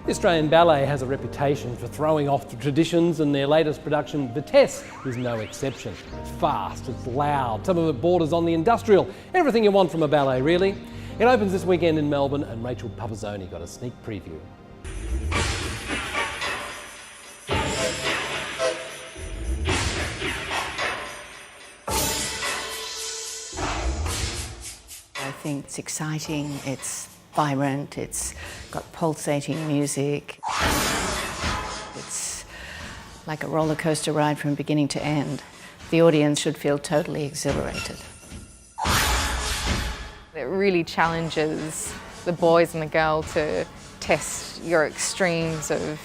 The Australian Ballet has a reputation for throwing off the traditions, and their latest production, Vitesse, is no exception. It's fast, it's loud, some of it borders on the industrial. Everything you want from a ballet, really. It opens this weekend in Melbourne, and Rachel Pupazzoni got a sneak preview. I think it's exciting, it's vibrant, it's got pulsating music. It's like a roller coaster ride from beginning to end. The audience should feel totally exhilarated. It really challenges the boys and the girl to test your extremes of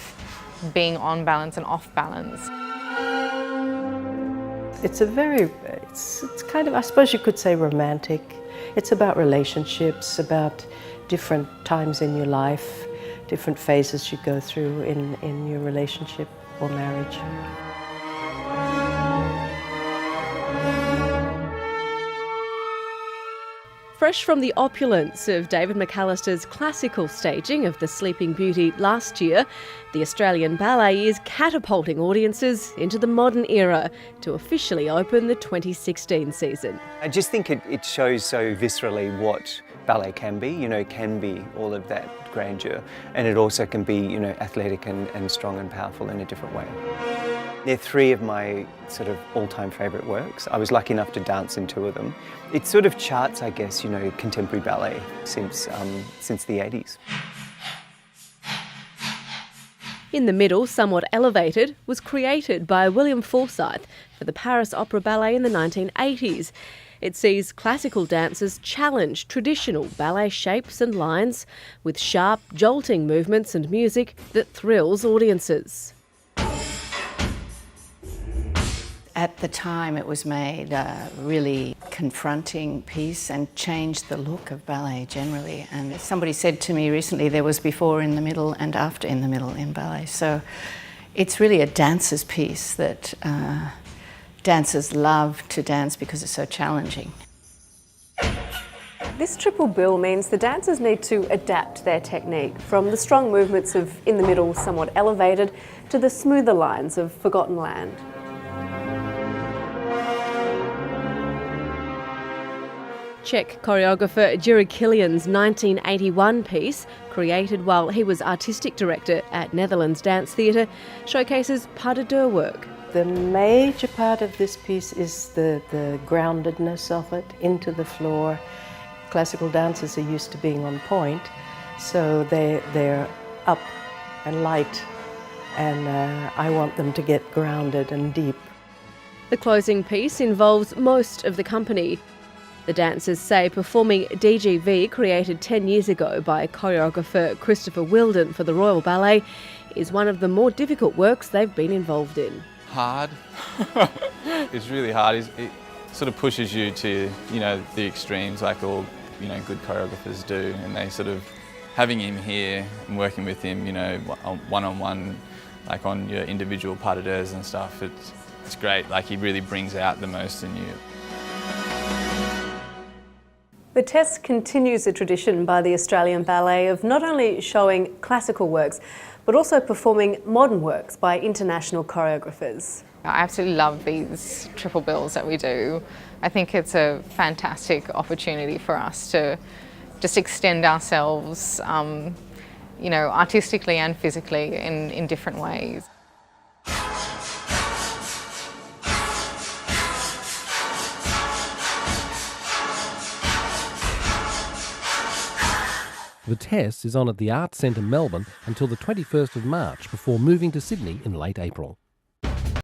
being on balance and off balance. It's kind of, I suppose you could say, romantic. It's about relationships, about different times in your life, different phases you go through in your relationship or marriage. Fresh from the opulence of David McAllister's classical staging of The Sleeping Beauty last year, the Australian Ballet is catapulting audiences into the modern era to officially open the 2016 season. I just think it shows so viscerally what ballet can be. It can be all of that grandeur, and it also can be, athletic and strong and powerful in a different way. They're three of my sort of all-time favourite works. I was lucky enough to dance in two of them. It sort of charts, I guess, contemporary ballet since the 80s. In the Middle, Somewhat Elevated, was created by William Forsythe for the Paris Opera Ballet in the 1980s. It sees classical dancers challenge traditional ballet shapes and lines with sharp, jolting movements and music that thrills audiences. At the time it was made a really confronting piece and changed the look of ballet generally. And somebody said to me recently there was before in the middle and after in the middle in ballet. So it's really a dancer's piece that dancers love to dance because it's so challenging. This triple bill means the dancers need to adapt their technique from the strong movements of In the Middle, Somewhat Elevated to the smoother lines of Forgotten Land. Czech choreographer Jiři Kylian's 1981 piece, created while he was artistic director at Netherlands Dance Theatre, showcases pas de deux work. The major part of this piece is the groundedness of it, into the floor. Classical dancers are used to being on point, so they're up and light, and I want them to get grounded and deep. The closing piece involves most of the company. The dancers say performing DGV, created 10 years ago by choreographer Christopher Wheeldon for the Royal Ballet, is one of the more difficult works they've been involved in. Hard. It's really hard. It sort of pushes you to, the extremes like all, good choreographers do, and they sort of, having him here and working with him, one-on-one, like on your individual pas de deux and stuff, it's great. Like, he really brings out the most in you. Vitesse continues a tradition by the Australian Ballet of not only showing classical works, but also performing modern works by international choreographers. I absolutely love these triple bills that we do. I think it's a fantastic opportunity for us to just extend ourselves, artistically and physically in different ways. Vitesse is on at the Arts Centre Melbourne until the 21st of March before moving to Sydney in late April.